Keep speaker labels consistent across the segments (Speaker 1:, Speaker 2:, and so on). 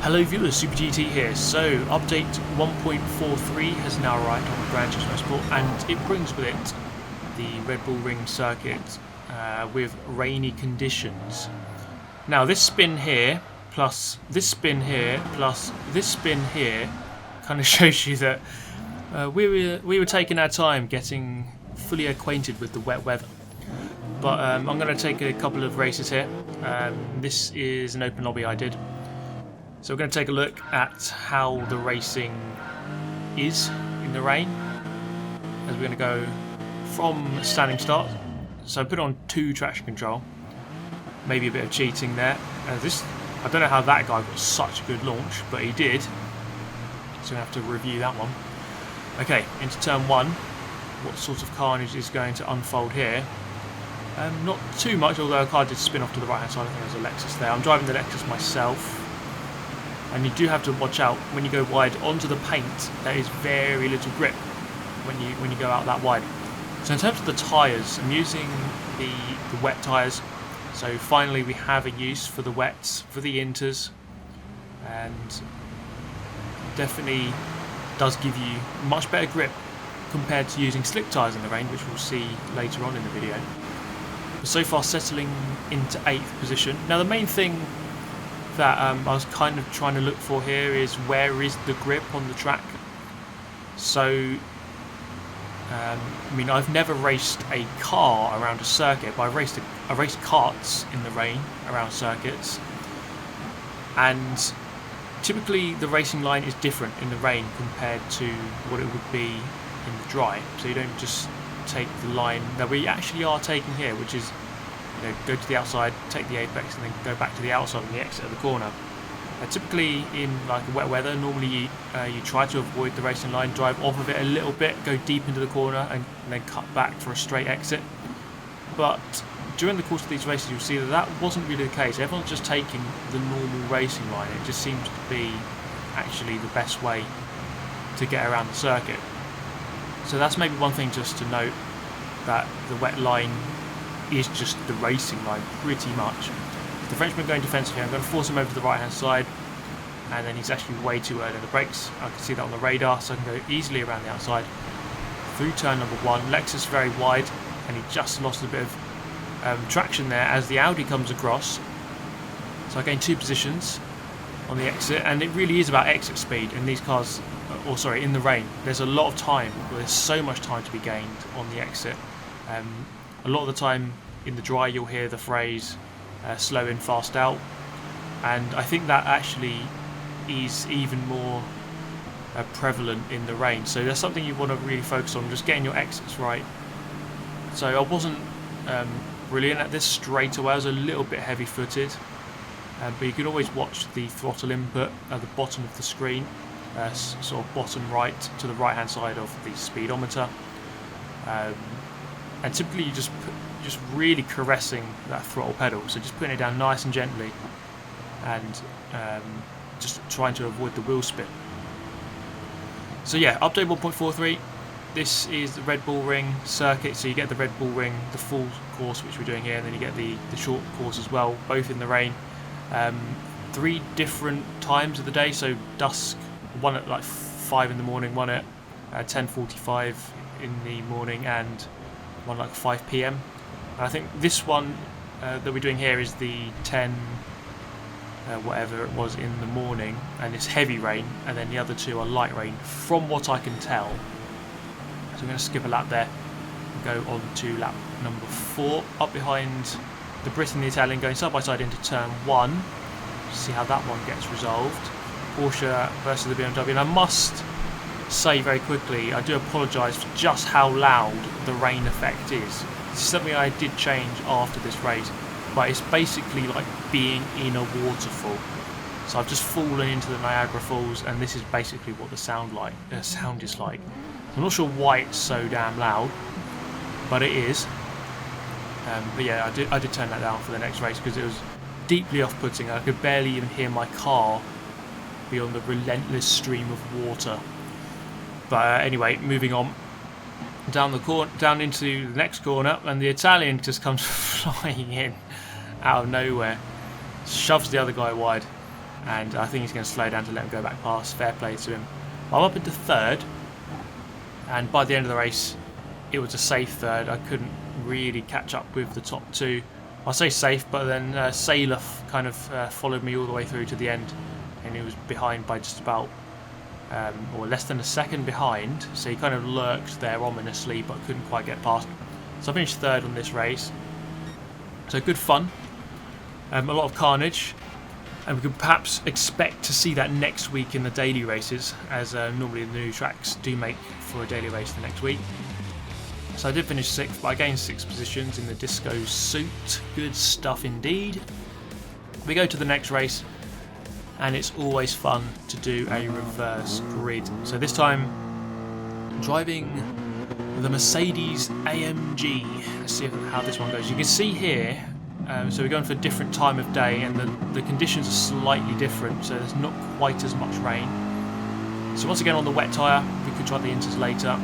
Speaker 1: Hello viewers, Super GT here. So, update 1.43 has now arrived on the Gran Turismo Sport, and it brings with it the Red Bull Ring circuit with rainy conditions. Now, this spin here, plus this spin here, plus this spin here, kind of shows you that we were taking our time getting fully acquainted with the wet weather. But I'm going to take a couple of races here. This is an open lobby I did. So we're going to take a look at how the racing is in the rain, as we're going to go from standing start. So I put on 2 traction control, maybe a bit of cheating there. I don't know how that guy got such a good launch, but he did. So we're going to have to review that one. Okay, into turn 1. What sort of carnage is going to unfold here? Not too much, although a car did spin off to the right hand side. I think there's a Lexus there. I'm driving the Lexus myself. And you do have to watch out when you go wide onto the paint. There is very little grip when you go out that wide. So in terms of the tyres, I'm using the wet tyres. So finally we have a use for the wets, for the inters, and definitely does give you much better grip compared to using slick tyres in the rain, which we'll see later on in the video. But so far settling into 8th position. Now the main thing that I was kind of trying to look for here is where is the grip on the track. So I mean, I've never raced a car around a circuit, but I raced karts in the rain around circuits, and typically the racing line is different in the rain compared to what it would be in the dry. So you don't just take the line that we actually are taking here, which is, you know, go to the outside, take the apex, and then go back to the outside on the exit of the corner. Typically in like wet weather, normally you try to avoid the racing line, drive off of it a little bit, go deep into the corner, and then cut back for a straight exit. But during the course of these races, you'll see that that wasn't really the case. Everyone's just taking the normal racing line. It just seems to be actually the best way to get around the circuit. So that's maybe one thing just to note, that the wet line is just the racing line pretty much. The Frenchman going defensive here, I'm going to force him over to the right hand side, and then he's actually way too early on the brakes. I can see that on the radar, so I can go easily around the outside through turn number 1. Lexus very wide, and he just lost a bit of traction there as the Audi comes across. So I gained 2 positions on the exit, and it really is about exit speed in these cars, or sorry, in the rain. There's a lot of time, there's so much time to be gained on the exit. A lot of the time in the dry you'll hear the phrase slow in, fast out, and I think that actually is even more prevalent in the rain. So that's something you want to really focus on, just getting your exits right. So I wasn't brilliant at this straight away. I was a little bit heavy footed, but you can always watch the throttle input at the bottom of the screen, sort of bottom right to the right hand side of the speedometer. And typically you just really caressing that throttle pedal, so just putting it down nice and gently, and just trying to avoid the wheel spin. So yeah, update 1.43. This is the Red Bull Ring circuit, so you get the Red Bull Ring, the full course which we're doing here, and then you get the short course as well, both in the rain. 3 different times of the day, so dusk, one at like 5 in the morning, one at 10:45 in the morning, and one like 5 PM. And I think this one that we're doing here is the 10 whatever it was in the morning, and it's heavy rain, and then the other 2 are light rain from what I can tell. So I'm going to skip a lap there and go on to lap number 4, up behind the Brit and the Italian, going side by side into turn 1. See how that one gets resolved. Porsche versus the BMW, and I must say very quickly, I do apologise for just how loud the rain effect is. This is something I did change after this race, but it's basically like being in a waterfall. So I've just fallen into the Niagara Falls, and this is basically what the sound is like. I'm not sure why it's so damn loud, but it is. But yeah, I did turn that down for the next race because it was deeply off-putting. I could barely even hear my car beyond the relentless stream of water. But anyway, moving on down the corner, down into the next corner, and the Italian just comes flying in out of nowhere, shoves the other guy wide, and I think he's going to slow down to let him go back past. Fair play to him. I'm up into third, and by the end of the race it was a safe third. I couldn't really catch up with the top two. I say safe, but then Salaf kind of followed me all the way through to the end, and he was behind by just about or less than a second behind, so he kind of lurked there ominously but couldn't quite get past. So I finished third on this race, so good fun, a lot of carnage, and we could perhaps expect to see that next week in the daily races, as normally the new tracks do make for a daily race the next week. So I did finish 6th, but I gained 6 positions in the disco suit. Good stuff indeed. We go to the next race, and it's always fun to do a reverse grid. So this time, driving the Mercedes AMG. Let's see how this one goes. You can see here, so we're going for a different time of day, and the conditions are slightly different, so there's not quite as much rain. So once again on the wet tyre, we could try the inters later.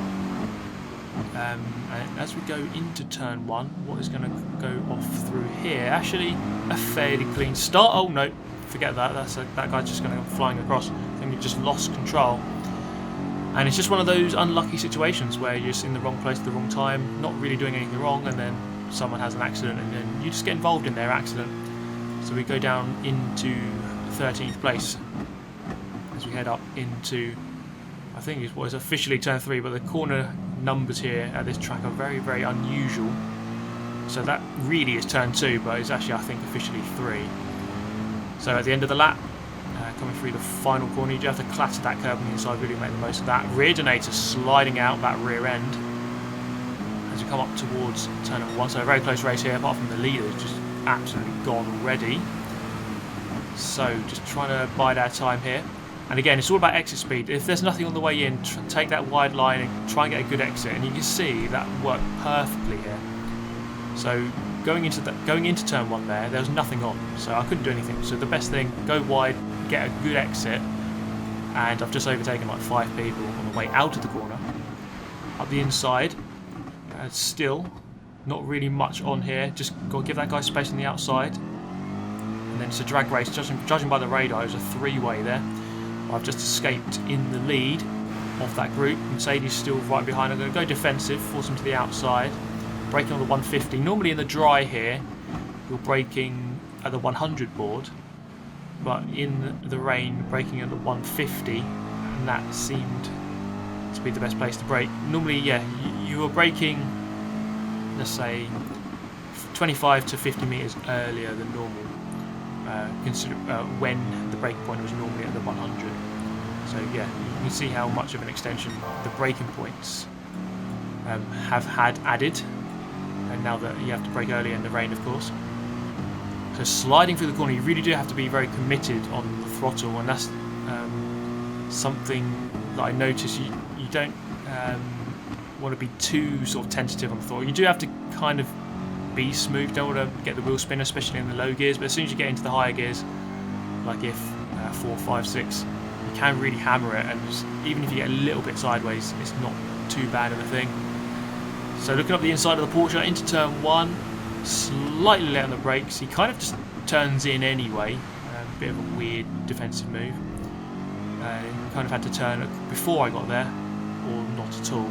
Speaker 1: And as we go into turn 1, what is going to go off through here? Actually, a fairly clean start. Oh no, forget that. That guy's just going to go flying across. I think we've just lost control. And it's just one of those unlucky situations where you're just in the wrong place at the wrong time, not really doing anything wrong, and then someone has an accident, and then you just get involved in their accident. So we go down into 13th place as we head up into, I think it was officially turn 3, but the corner numbers here at this track are very, very unusual. So that really is turn 2, but it's actually, I think, officially 3. So at the end of the lap, coming through the final corner, you do have to clatter that curb on the inside, really make the most of that. Rear donator sliding out that rear end as you come up towards turn number 1. So a very close race here, apart from the leader who's just absolutely gone already. So just trying to bide our time here. And again, it's all about exit speed. If there's nothing on the way in, take that wide line and try and get a good exit. And you can see that worked perfectly here. So going into turn 1 there was nothing on, so I couldn't do anything. So the best thing, go wide, get a good exit. And I've just overtaken like 5 people on the way out of the corner. Up the inside, still not really much on here. Just got to give that guy space on the outside. And then it's a drag race. Judging by the radar, it was a 3-way there. I've just escaped in the lead of that group. Mercedes still right behind. I'm going to go defensive, force them to the outside. Braking on the 150. Normally in the dry here, you're braking at the 100 board, but in the rain, braking at the 150, and that seemed to be the best place to brake. Normally, yeah, you were braking, let's say, 25 to 50 metres earlier than normal. When the braking point was normally at the 100. So yeah, you can see how much of an extension the braking points have had added, and now that you have to brake early in the rain, of course. So sliding through the corner, you really do have to be very committed on the throttle, and that's something that I notice you don't want to be too sort of tentative on the throttle. You do have to kind of be smooth, don't want to get the wheel spin, especially in the low gears, but as soon as you get into the higher gears, like if 4, 5, 6, you can really hammer it, and just, even if you get a little bit sideways, it's not too bad of a thing. So looking up the inside of the Porsche into turn 1, slightly late on the brakes, he kind of just turns in anyway, a bit of a weird defensive move. Kind of had to turn before I got there, or not at all,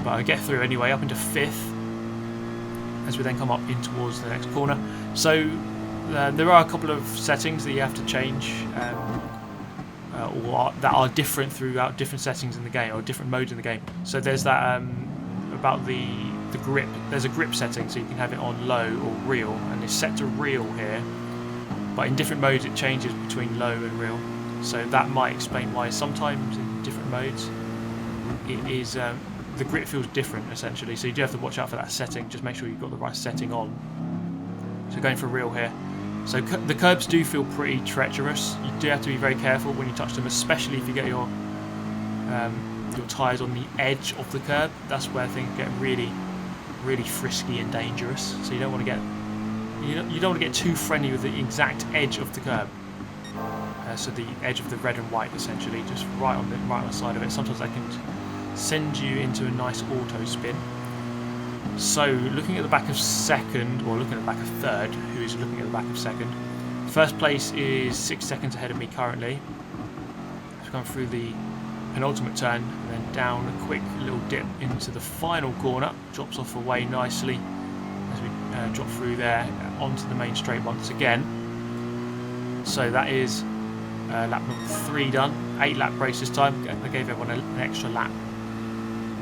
Speaker 1: but I get through anyway, up into 5th, as we then come up in towards the next corner. So there are a couple of settings that you have to change, or that are different throughout different settings in the game, or different modes in the game. So there's that about the grip. There's a grip setting, so you can have it on low or real, and it's set to real here. But in different modes, it changes between low and real. So that might explain why sometimes in different modes it is. The grip feels different, essentially, so you do have to watch out for that setting. Just make sure you've got the right setting on. So going for real here. So the curbs do feel pretty treacherous. You do have to be very careful when you touch them, especially if you get your tyres on the edge of the curb. That's where things get really, really frisky and dangerous. So you don't want to get you don't want to get too friendly with the exact edge of the curb. So the edge of the red and white, essentially, just right on the side of it. Sometimes that can send you into a nice auto spin. So looking at the back of second, or looking at the back of third, who is looking at the back of second, First place is 6 seconds ahead of me currently. Just gone through the penultimate turn and then down a quick little dip into the final corner. Drops off away nicely as we drop through there onto the main straight once again. So that is lap number 3 done. 8 lap race this time. I gave everyone an extra lap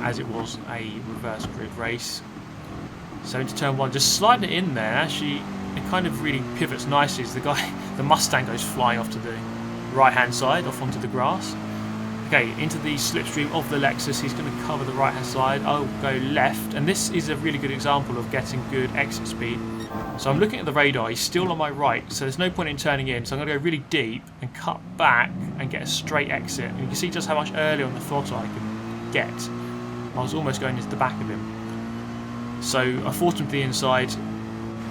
Speaker 1: as it was a reverse grid race. So into turn 1, just sliding it in there. Actually, it kind of really pivots nicely as the Mustang goes flying off to the right hand side, off onto the grass. Okay, into the slipstream of the Lexus. He's going to cover the right hand side. I'll go left, and this is a really good example of getting good exit speed. So I'm looking at the radar. He's still on my right, so there's no point in turning in. So I'm going to go really deep and cut back and get a straight exit. And you can see just how much earlier on the throttle I can get. I was almost going into the back of him. So I forced him to the inside.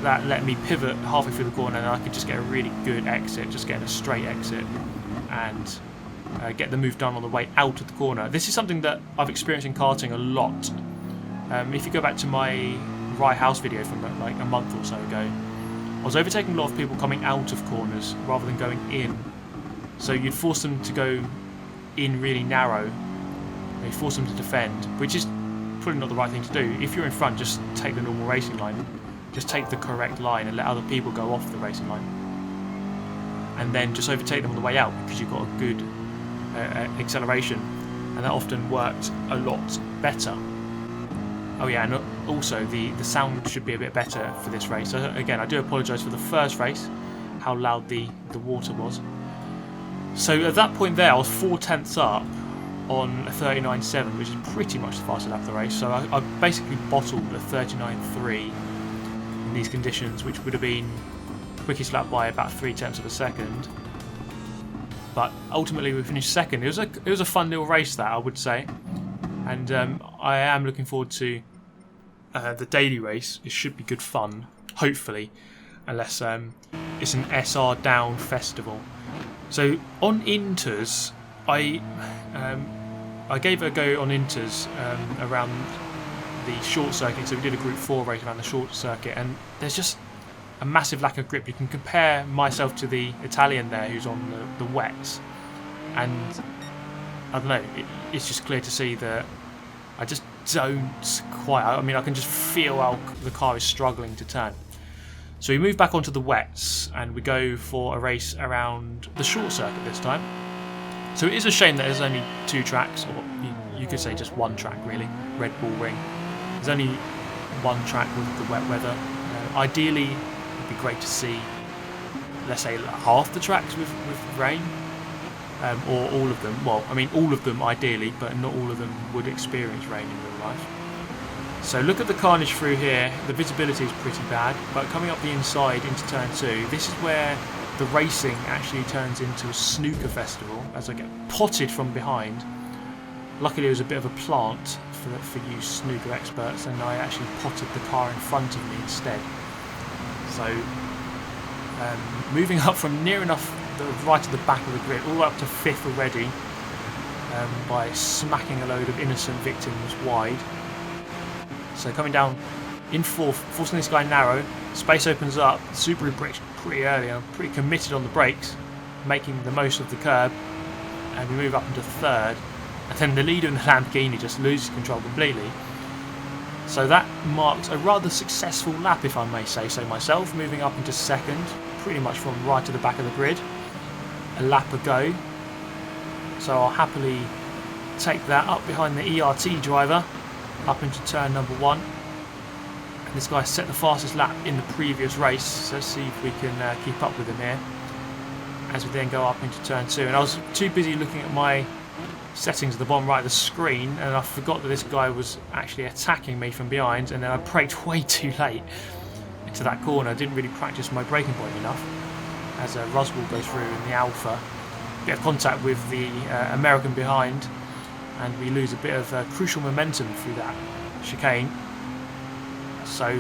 Speaker 1: That let me pivot halfway through the corner, and I could just get a really good exit, just getting a straight exit, and get the move done on the way out of the corner. This is something that I've experienced in karting a lot. If you go back to my Rye House video from like a month or so ago, I was overtaking a lot of people coming out of corners rather than going in. So you'd force them to go in really narrow. You force them to defend, which is probably not the right thing to do. If you're in front, just take the normal racing line. Just take the correct line and let other people go off the racing line. And then just overtake them on the way out because you've got a good acceleration. And that often worked a lot better. Oh yeah, and also the sound should be a bit better for this race. So again, I do apologise for the first race, how loud the water was. So at that point there, I was 4 tenths up on a 39.7, which is pretty much the fastest lap of the race. So I basically bottled a 39.3 in these conditions, which would have been quickest lap by about 3 tenths of a second. But ultimately we finished second. It was a fun little race, that I would say, and I am looking forward to the daily race. It should be good fun, hopefully, unless it's an SR down festival. So on Inters, I gave it a go on Inters around the short circuit. So we did a Group 4 race around the short circuit, and there's just a massive lack of grip. You can compare myself to the Italian there who's on the wets, and I don't know, it's just clear to see that I just don't quite, I mean, I can just feel how the car is struggling to turn. So we move back onto the wets and we go for a race around the short circuit this time. So it is a shame that there's only 2 tracks, or you could say just 1 track really, Red Bull Ring. There's only 1 track with the wet weather. Ideally, it'd be great to see, let's say, half the tracks with rain, or all of them. Well, I mean, all of them ideally, but not all of them would experience rain in real life. So look at the carnage through here. The visibility is pretty bad, but coming up the inside into turn 2, this is where the racing actually turns into a snooker festival as I get potted from behind. Luckily, it was a bit of a plant for you snooker experts, and I actually potted the car in front of me instead. So moving up from near enough right to the back of the grid, all up to 5th already, by smacking a load of innocent victims wide. So coming down in 4th, forcing this guy narrow, space opens up, Subaru brakes pretty early, I'm pretty committed on the brakes, making the most of the curb, and we move up into 3rd, and then the leader in the Lamborghini just loses control completely. So that marks a rather successful lap, if I may say so myself, moving up into 2nd, pretty much from right to the back of the grid, a lap ago. So I'll happily take that up behind the ERT driver, up into turn number 1. And this guy set the fastest lap in the previous race, so let's see if we can keep up with him here as we then go up into turn 2. And I was too busy looking at my settings at the bottom right of the screen, and I forgot that this guy was actually attacking me from behind, and then I braked way too late into that corner. I didn't really practice my braking point enough as Roswell goes through in the Alpha. Bit of contact with the American behind, and we lose a bit of crucial momentum through that chicane. So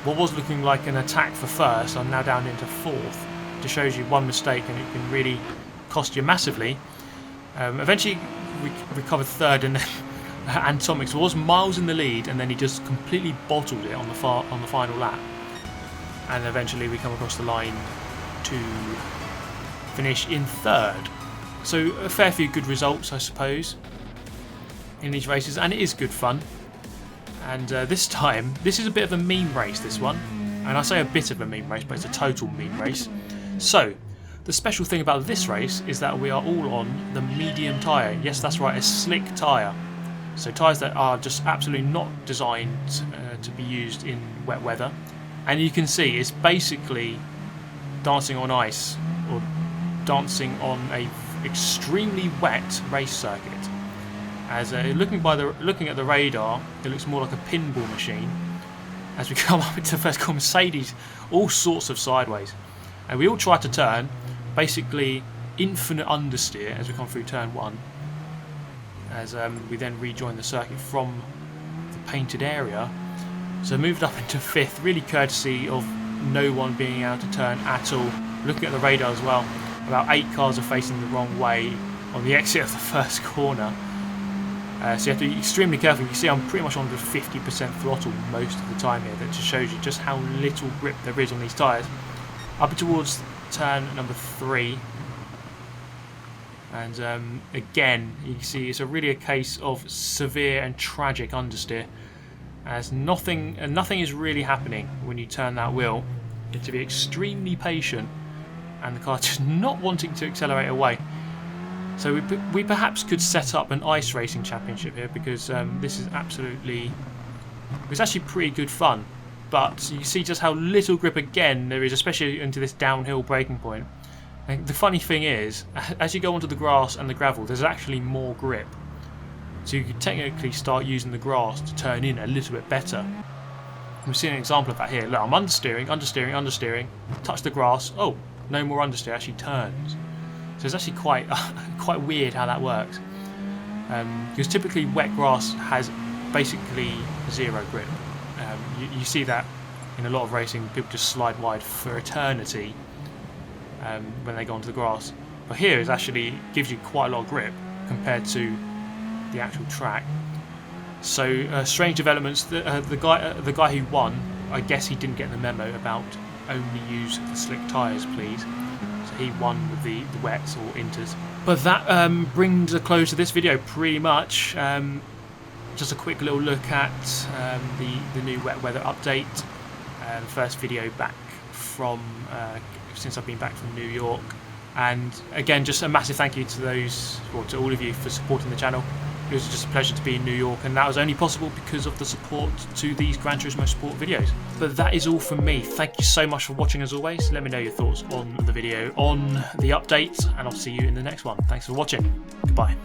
Speaker 1: what was looking like an attack for 1st, I'm now down into 4th. Just shows you one mistake and it can really cost you massively. Eventually we recovered 3rd, and then Antomics was miles in the lead, and then he just completely bottled it on the final lap. And eventually we come across the line to finish in 3rd. So a fair few good results, I suppose, in these races, and it is good fun. And this time, this is a bit of a meme race, this one. And I say a bit of a meme race, but it's a total meme race. So, the special thing about this race is that we are all on the medium tyre. Yes, that's right, a slick tyre. So tyres that are just absolutely not designed to be used in wet weather. And you can see it's basically dancing on ice, or dancing on a extremely wet race circuit. As looking at the radar, it looks more like a pinball machine. As we come up into the first corner, Mercedes, all sorts of sideways, and we all try to turn, basically infinite understeer as we come through turn 1. As we then rejoin the circuit from the painted area. So moved up into 5th, really courtesy of no one being able to turn at all. Looking at the radar as well, about 8 cars are facing the wrong way on the exit of the first corner. So you have to be extremely careful. You can see I'm pretty much on the 50% throttle most of the time here. That just shows you just how little grip there is on these tyres. Up towards turn number 3. And again, you can see it's really a case of severe and tragic understeer. As nothing is really happening when you turn that wheel. You have to be extremely patient, and the car just not wanting to accelerate away. So we perhaps could set up an ice racing championship here, because this is it's actually pretty good fun. But you see just how little grip again there is, especially into this downhill braking point. And the funny thing is, as you go onto the grass and the gravel, there's actually more grip. So you could technically start using the grass to turn in a little bit better. We're seeing an example of that here. Look, I'm understeering, touch the grass, oh, no more understeer, actually turns. So it's actually quite weird how that works. Because typically wet grass has basically zero grip. You see that in a lot of racing, people just slide wide for eternity when they go onto the grass. But here it actually gives you quite a lot of grip compared to the actual track. So strange developments. The guy who won, I guess he didn't get the memo about only use the slick tyres, please. So he won with the wets or inters. But that brings a close to this video pretty much. Just a quick little look at the new wet weather update. The first video back from since I've been back from New York. And again, just a massive thank you to all of you for supporting the channel. It was just a pleasure to be in New York, and that was only possible because of the support to these Gran Turismo Sport videos. But that is all from me. Thank you so much for watching as always. Let me know your thoughts on the video, on the update, and I'll see you in the next one. Thanks for watching. Goodbye.